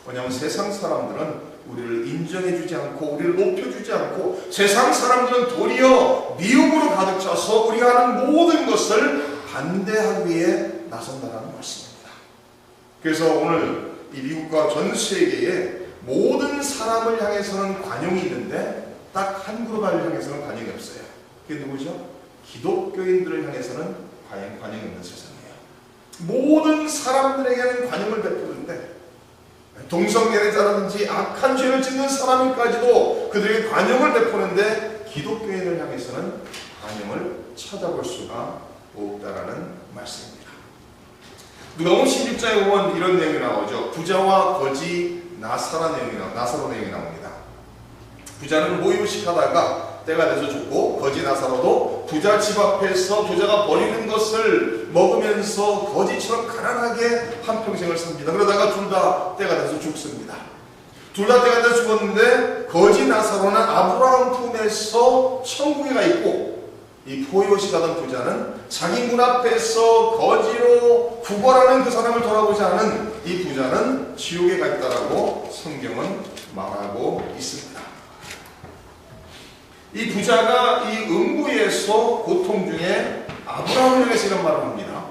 왜냐하면 세상 사람들은 우리를 인정해주지 않고 우리를 높여주지 않고 세상 사람들은 도리어 미움으로 가득 차서 우리가 하는 모든 것을 반대하기 위해 나선다는 말씀입니다. 그래서 오늘 이 미국과 전 세계에 모든 사람을 향해서는 관용이 있는데 딱 한 그룹을 향해서는 관용이 없어요. 그게 누구죠? 기독교인들을 향해서는 관용이 없는 세상이에요. 모든 사람들에게는 관용을 베푸는데 동성애자라든지 악한 죄를 짓는 사람까지도 그들에게 관용을 베푸는데 기독교인을 향해서는 관용을 찾아볼 수가 없다라는 말씀입니다. 누가복음 16장에 보면 이런 내용이 나오죠. 부자와 거지 나사로 내용이 나옵니다. 부자는 모유식 하다가 때가 돼서 죽고 거지 나사로도 부자 집 앞에서 부자가 버리는 것을 먹으면서 거지처럼 가난하게 한평생을 삽니다. 그러다가 둘 다 때가 돼서 죽습니다. 둘 다 때가 돼서 죽었는데 거지 나사로는 아브라함 품에서 천국에 가 있고 이 포효식 하던 부자는 자기 문 앞에서 거지로 구걸하는 그 사람을 돌아보지 않은 이 부자는 지옥에 가 있다라고 성경은 말하고 있습니다. 이 부자가 이 음부에서 고통 중에 아브라함을 향해서 이런 말을 합니다.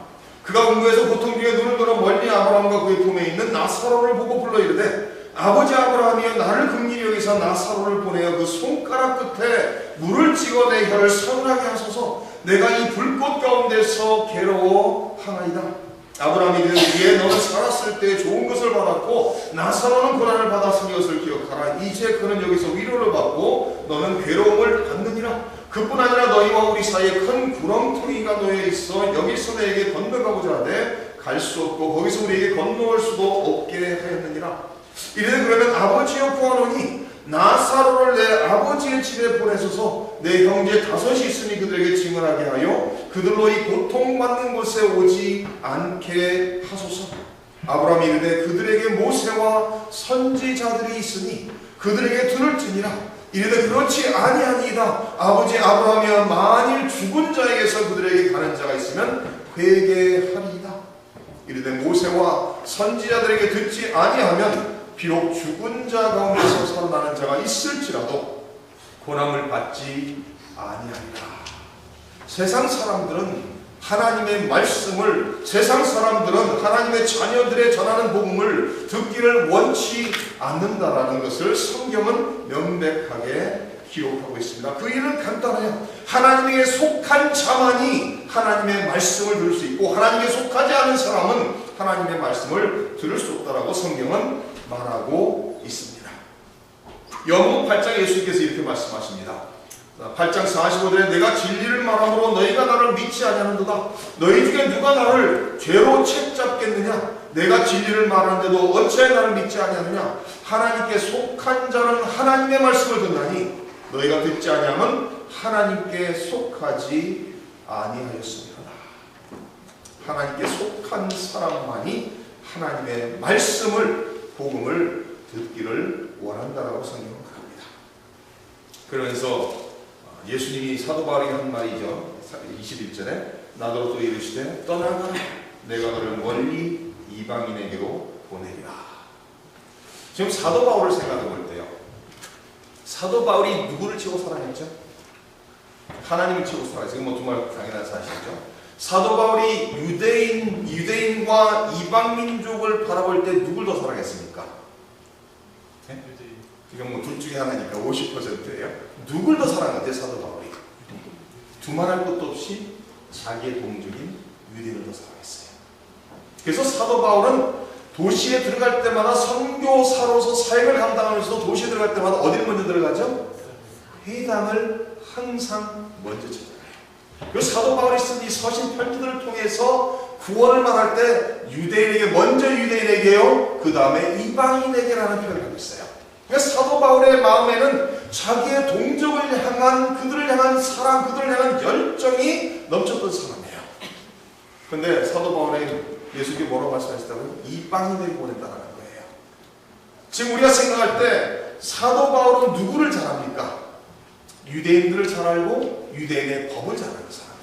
그가 음부에서 고통 중에 눈을 들어 멀리 아브라함과 그의 품에 있는 나사로를 보고 불러 이르되 아버지 아브라함이여 나를 긍휼히 여기서 나사로를 보내어 그 손가락 끝에 물을 찍어 내 혀를 서늘하게 하소서. 내가 이 불꽃 가운데서 괴로워하나이다. 아브라함이 이르되 너는 살았을 때 좋은 것을 받았고 나사로는 고난을 받았으니 이것을 기억하라. 이제 그는 여기서 위로를 받고 너는 괴로움을 받느니라. 그뿐 아니라 너희와 우리 사이에 큰 구렁텅이가 놓여 있어 여기서 내게 건너가고자 하되 갈 수 없고 거기서 우리에게 건너올 수도 없게 하였느니라. 이르되 그러면 아버지여 구하노니 나사로를 내 아버지의 집에 보내소서. 내 형제 5이 있으니 그들에게 증언하게 하여 그들로 이 고통받는 곳에 오지 않게 하소서. 아브라함이 이르되 그들에게 모세와 선지자들이 있으니 그들에게 들을지니라. 이르되 그렇지 아니하니이다. 아버지 아브라함이여 만일 죽은 자에게서 그들에게 가는 자가 있으면 회개하리이다. 이르되 모세와 선지자들에게 듣지 아니하면 비록 죽은 자 가운데서 살아나는 자가 있을지라도 고난을 받지 아니하리라. 세상 사람들은 하나님의 말씀을, 세상 사람들은 하나님의 자녀들의 전하는 복음을 듣기를 원치 않는다라는 것을 성경은 명백하게 기록하고 있습니다. 그 이유는 간단해요. 하나님에게 속한 자만이 하나님의 말씀을 들을 수 있고 하나님에게 속하지 않은 사람은 하나님의 말씀을 들을 수 없다라고 성경은 말하고 있습니다. 요한복음 8장에 예수님께서 이렇게 말씀하십니다. 8장 45절에 내가 진리를 말함으로 너희가 나를 믿지 아니하는도다. 너희 중에 누가 나를 죄로 책잡겠느냐? 내가 진리를 말하는데도 어찌하여 나를 믿지 아니하느냐? 하나님께 속한 자는 하나님의 말씀을 듣나니 너희가 듣지 아니하면 하나님께 속하지 아니하였습니다. 하나님께 속한 사람만이 하나님의 말씀을, 복음을 듣기를 원한다라고 성경은 말합니다. 그러면서 예수님이 사도 바울이 한 말이죠. 21절에 나더러 또 이르시되 떠나가라 내가 너를 멀리 이방인에게로 보내리라. 지금 사도 바울을 생각해 볼 때요, 사도 바울이 누구를 치고 사랑했죠? 하나님을 치고 사랑했어요. 뭐 정말 당연한 사실이죠. 사도 바울이 유대인과 이방 민족을 바라볼 때 누굴 더 사랑했습니까? 네? 지금 뭐 둘 중에 하나니까 50%예요. 누굴 더 사랑했대요, 사도 바울이? 두말할 것도 없이 자기의 동족인 유대인을 더 사랑했어요. 그래서 사도 바울은 도시에 들어갈 때마다 선교사로서 사역을 감당하면서도 도시에 들어갈 때마다 어디를 먼저 들어가죠? 회당을 항상 먼저 찾아가요. 그래서 사도 바울이 쓴 이 서신 편지들을 통해서 구원을 말할 때 유대인에게 먼저 유대인에게요, 그 다음에 이방인에게라는 표현을 하고 있어요. 그러니까 사도 바울의 마음에는 자기의 동족을 향한, 그들을 향한 사랑, 그들을 향한 열정이 넘쳤던 사람이에요. 그런데 사도 바울의 예수님이 뭐라고 말씀하셨다고요? 이방인에게 보냈다는 거예요. 지금 우리가 생각할 때 사도 바울은 누구를 잘 압니까? 유대인들을 잘 알고 유대인의 법을 잘 아는 사람이에요.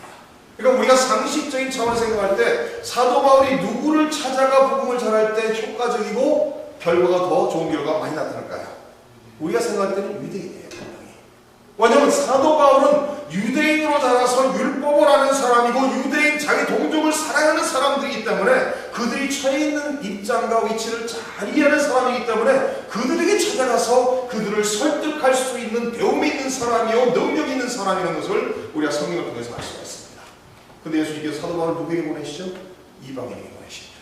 그러니까 우리가 상식적인 차원에서 생각할 때 사도 바울이 누구를 찾아가 복음을 전할 때 효과적이고 결과가 더 좋은 결과가 많이 나타날까요? 우리가 생각할 때는 유대인이에요. 왜냐하면 사도 바울은 유대인으로 자라서 율법을 아는 사람이고 유대인 자기 동족을 사랑하는 사람들이기 때문에 그들이 처해 있는 입장과 위치를 잘 이해하는 사람이기 때문에 그들에게 찾아가서 그들을 설득할 수 있는 배움이 있는 사람이요 능력이 있는 사람이라는 것을 우리가 성경을 통해서 알 수가 있습니다. 그런데 예수님께서 사도 바울을 누구에게 보내시죠? 이방인에게 보내십니다.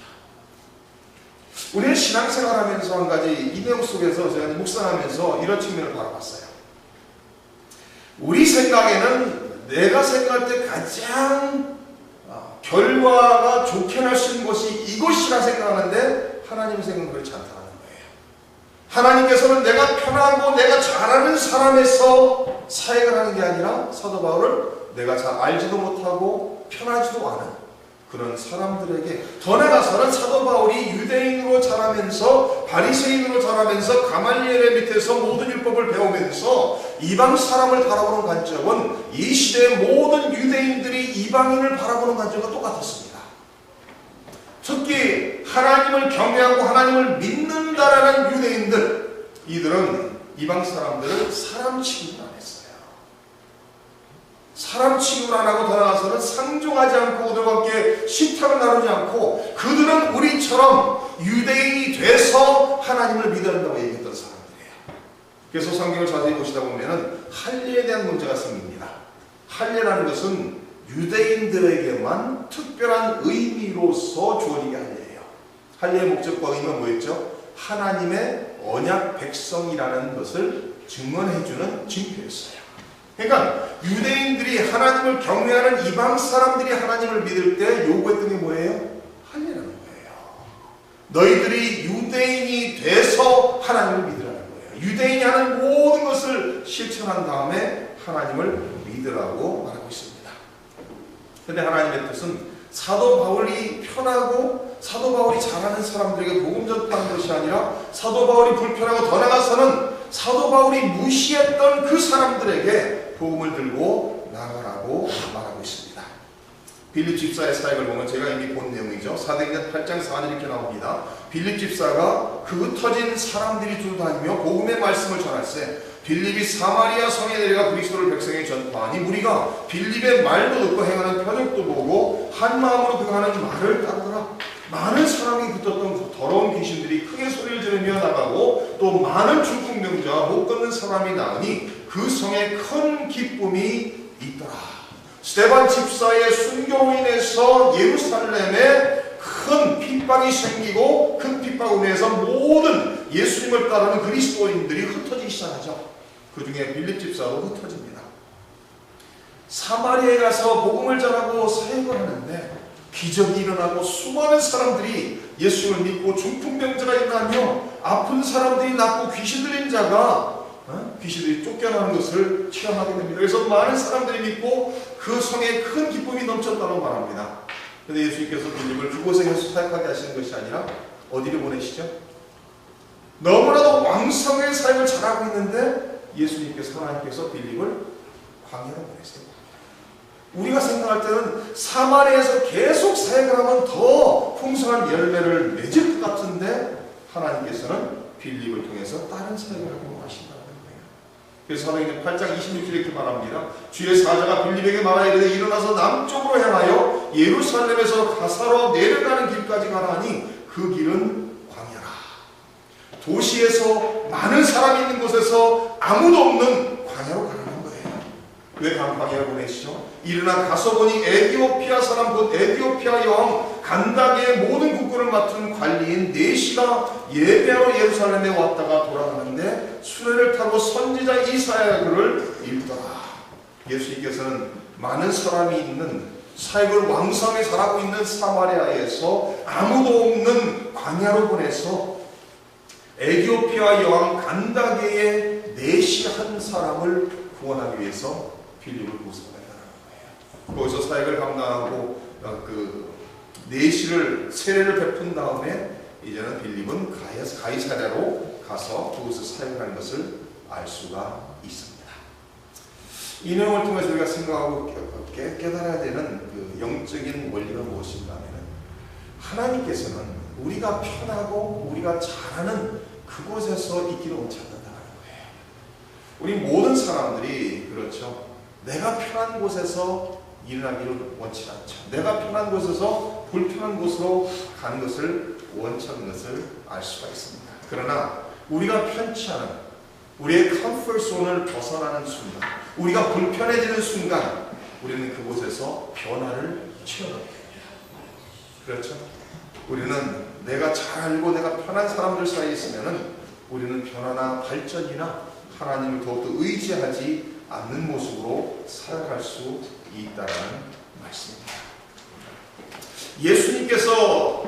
우리는 신앙생활하면서 한 가지 이 내용 속에서 제가 묵상하면서 이런 측면을 바라봤어요. 우리 생각에는 내가 생각할 때 가장 결과가 좋게 날 수 있는 것이 이것이라 생각하는데 하나님의 생각은 그렇지 않다는 거예요. 하나님께서는 내가 편하고 내가 잘하는 사람에서 사역을 하는 게 아니라 사도 바울을 내가 잘 알지도 못하고 편하지도 않은 그런 사람들에게 더 나아가서는 사도 바울이 유대인으로 자라면서 바리새인으로 자라면서 가말리엘의 밑에서 모든 율법을 배우면서 이방 사람을 바라보는 관점은 이 시대의 모든 유대인들이 이방인을 바라보는 관점과 똑같았습니다. 특히 하나님을 경외하고 하나님을 믿는다라는 유대인들, 이들은 이방 사람들을 사람 취급을 안 했어요. 사람 취급을 안 하고 더 나아가서는 상종하지 않고 그들과 함께 식탁을 나누지 않고 그들은 우리처럼 유대인이 돼서 하나님을 믿어야 한다고 얘기했던 사람들이에요. 그래서 성경을 자세히 보시다 보면 할례에 대한 문제가 생깁니다. 할례라는 것은 유대인들에게만 특별한 의미로서 주어지게 할례예요. 할례의 목적과 의미는 뭐였죠? 하나님의 언약 백성이라는 것을 증언해주는 징표였어요. 그러니까 유대인들이 하나님을 경외하는 이방 사람들이 하나님을 믿을 때 요구했던 게 뭐예요? 할례라는 거예요. 너희들이 유대인이 돼서 하나님을 믿으라는 거예요. 유대인이 하는 모든 것을 실천한 다음에 하나님을 믿으라고 말하고 있습니다. 그런데 하나님의 뜻은 사도 바울이 편하고 사도 바울이 잘하는 사람들에게 복음 전파하는 것이 아니라 사도 바울이 불편하고 더 나아가서는 사도 바울이 무시했던 그 사람들에게 복음을 들고 나가라고 말하고 있습니다. 빌립 집사의 사역을 보면 제가 이미 본 내용이죠. 사도행전 8장 4절 이렇게 나옵니다. 빌립 집사가 그 흩어진 사람들이 두루 다니며 복음의 말씀을 전할세 빌립이 사마리아 성에 내려가 그리스도를 백성에게 전파하니 무리가 빌립의 말도 듣고 행하는 표적도 보고 한 마음으로 그가 하는 말을 따르더라. 많은 사람이 붙었던 그 더러운 귀신들이 크게 소리를 지르며 나가고 또 많은 중풍병자와 못 걷는 사람이 나으니 그 성에 큰 기쁨이 있더라. 스데반 집사의 순교로 인해서 예루살렘에 큰 핍박이 생기고 그 핍박으로 인해서 모든 예수님을 따르는 그리스도인들이 흩어지기 시작하죠. 그 중에 빌립 집사도 흩어집니다. 사마리아에 가서 복음을 전하고 사역을 하는데 기적이 일어나고 수많은 사람들이 예수님을 믿고 중풍병자가 일어나며 아픈 사람들이 낫고 귀신 들린 자가 귀신들이 쫓겨나는 것을 체험하게 됩니다. 그래서 많은 사람들이 믿고 그 성에 큰 기쁨이 넘쳤다고 말합니다. 그런데 예수님께서 빌립을 그곳에 계속 사역하게 하시는 것이 아니라 어디를 보내시죠? 너무나도 왕성의 사역을 잘하고 있는데 예수님께서 하나님께서 빌립을 광야로 보내세요. 우리가 생각할 때는 사마리아에서 계속 사역을 하면 더 풍성한 열매를 맺을 것 같은데 하나님께서는 빌립을 통해서 다른 사역을 하고 하신다는 거예요. 그래서 사도행전 8장 26절 이렇게 말합니다. 주의 사자가 빌립에게 말하여 이르되 일어나서 남쪽으로 향하여 예루살렘에서 가사로 내려가는 길까지 가라니 그 길은 광야라. 도시에서 많은 사람이 있는 곳에서 아무도 없는 광야로 가라는 거예요. 왜 광야로 보내시죠? 일어나 가서 보니 에디오피아 사람 곧 에디오피아 여왕 간다게의 모든 국군을 맡은 관리인 네시가 예배하러 예루살렘에 왔다가 돌아가는데 수레를 타고 선지자 이사야를 읽더라. 예수님께서는 많은 사람이 있는 사역을 왕성히 잘하고 있는 사마리아에서 아무도 없는 광야로 보내서 에디오피아 여왕 간다게의 네시 한 사람을 구원하기 위해서 빌립을 구성했다는 거예요. 거기서 사역을 감당하고 그 네시를 세례를 베푼 다음에 이제는 빌립은 가이사랴로 가서 그곳에서 사역하는 것을 알 수가 있습니다. 이 내용을 통해서 우리가 생각하고 깨달아야 되는 그 영적인 원리가 무엇인가 하면 하나님께서는 우리가 편하고 우리가 잘하는 그곳에서 있기를 원치 않는다는 거예요. 우리 모든 사람들이 그렇죠. 내가 편한 곳에서 일어나기를 원치 않죠. 내가 편한 곳에서 불편한 곳으로 가는 것을 원치 않는 것을 알 수가 있습니다. 그러나 우리가 편치 않은 우리의 컴포트 존을 벗어나는 순간, 우리가 불편해지는 순간 우리는 그곳에서 변화를 체험합니다. 그렇죠? 우리는 내가 잘 알고 내가 편한 사람들 사이에 있으면은 우리는 변화나 발전이나 하나님을 더욱더 의지하지 않는 모습으로 살아갈 수 있다는 말씀입니다. 예수님께서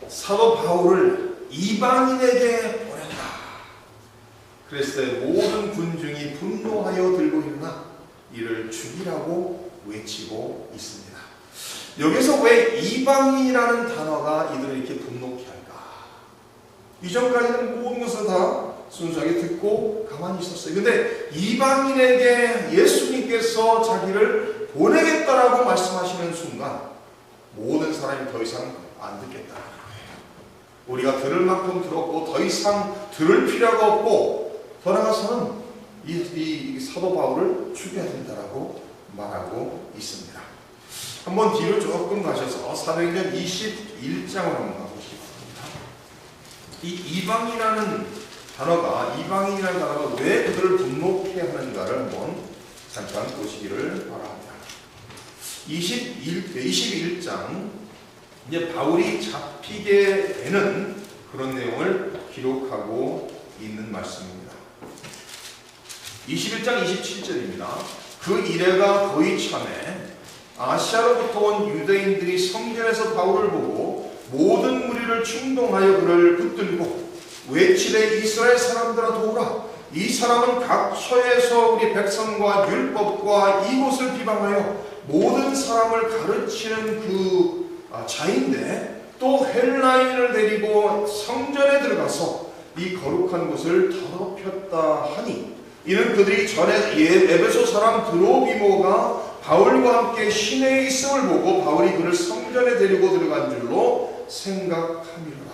사도 바울을 이방인에게 보낸다. 그랬을 때 모든 군중이 분노하여 들고 일어나 이를 죽이라고 외치고 있습니다. 여기서 왜 이방인이라는 단어가 이들을 이렇게 분노케 할까? 이전까지는 모든 것을 다 순수하게 듣고 가만히 있었어요. 근데 이방인에게 예수님께서 자기를 보내겠다라고 말씀하시는 순간 모든 사람이 더 이상 안 듣겠다는 거예요. 우리가 들을 만큼 들었고 더 이상 들을 필요가 없고 더 나아가서는 이 사도 바울을 죽여야 된다라고 말하고 있습니다. 한번 뒤로 조금 가셔서 사도행전 21장을 한번 가보시겠습니다. 이 이방이라는 단어가 왜 그들을 분노케 하는가를 한번 잠깐 보시기를 바랍니다. 21장 이제 바울이 잡히게 되는 그런 내용을 기록하고 있는 말씀입니다. 21장 27절입니다. 그 이래가 거의 참에 아시아로부터 온 유대인들이 성전에서 바울을 보고 모든 무리를 충동하여 그를 붙들고 외치되 이스라엘 사람들아 도우라. 이 사람은 각처에서 우리 백성과 율법과 이곳을 비방하여 모든 사람을 가르치는 그 자인데 또 헬라인을 데리고 성전에 들어가서 이 거룩한 곳을 더럽혔다 하니 이는 그들이 전에 에베소 사람 드로비모가 바울과 함께 시내에 있음을 보고 바울이 그를 성전에 데리고 들어간 줄로 생각함이로라.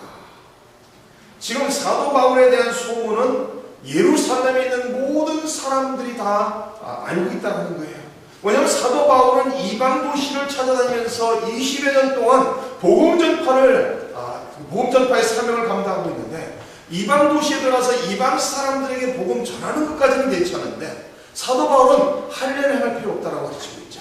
지금 사도 바울에 대한 소문은 예루살렘에 있는 모든 사람들이 다 알고 있다는 거예요. 왜냐하면 사도 바울은 이방 도시를 찾아다니면서 20여 년 동안 복음 전파의 사명을 감당하고 있는데 이방 도시에 들어가서 이방 사람들에게 복음 전하는 것까지는 괜찮은데 사도 바울은 할례를 할 필요 없다라고 가르치고 있죠.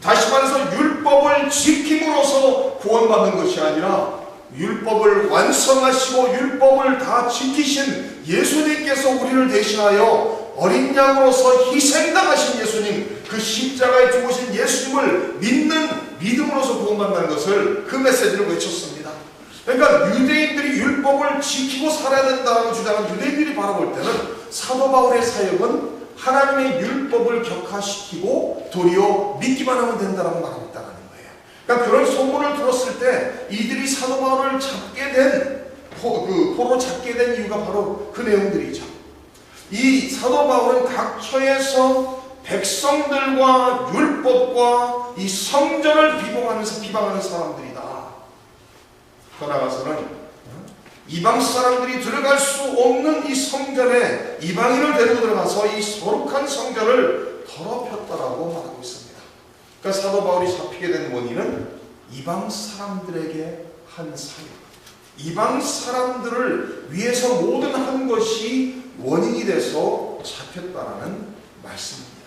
다시 말해서 율법을 지킴으로써 구원받는 것이 아니라 율법을 완성하시고 율법을 다 지키신 예수님께서 우리를 대신하여 어린 양으로서 희생당하신 예수님, 그 십자가에 죽으신 예수님을 믿는 믿음으로서 구원받는 것을 그 메시지를 외쳤습니다. 그러니까 유대인들이 율법을 지키고 살아야 된다고 주장하는 유대인들이 바라볼 때는 사도 바울의 사역은 하나님의 율법을 격화시키고 도리어 믿기만 하면 된다고 말하고 있다는 거예요. 그러니까 그런 소문을 들었을 때 이들이 사도 바울을 포로 잡게 된 이유가 바로 그 내용들이죠. 이 사도 바울은 각처에서 백성들과 율법과 이 성전을 비방하는 사람들이다. 더 나아가서는 이방 사람들이 들어갈 수 없는 이 성전에 이방인을 데리고 들어가서 이 거룩한 성전을 더럽혔다라고 말하고 있습니다. 그러니까 사도 바울이 잡히게 된 원인은 이방 사람들에게 한 사역, 이방 사람들을 위해서 모든 한 것이 원인이 돼서 잡혔다라는 말씀입니다.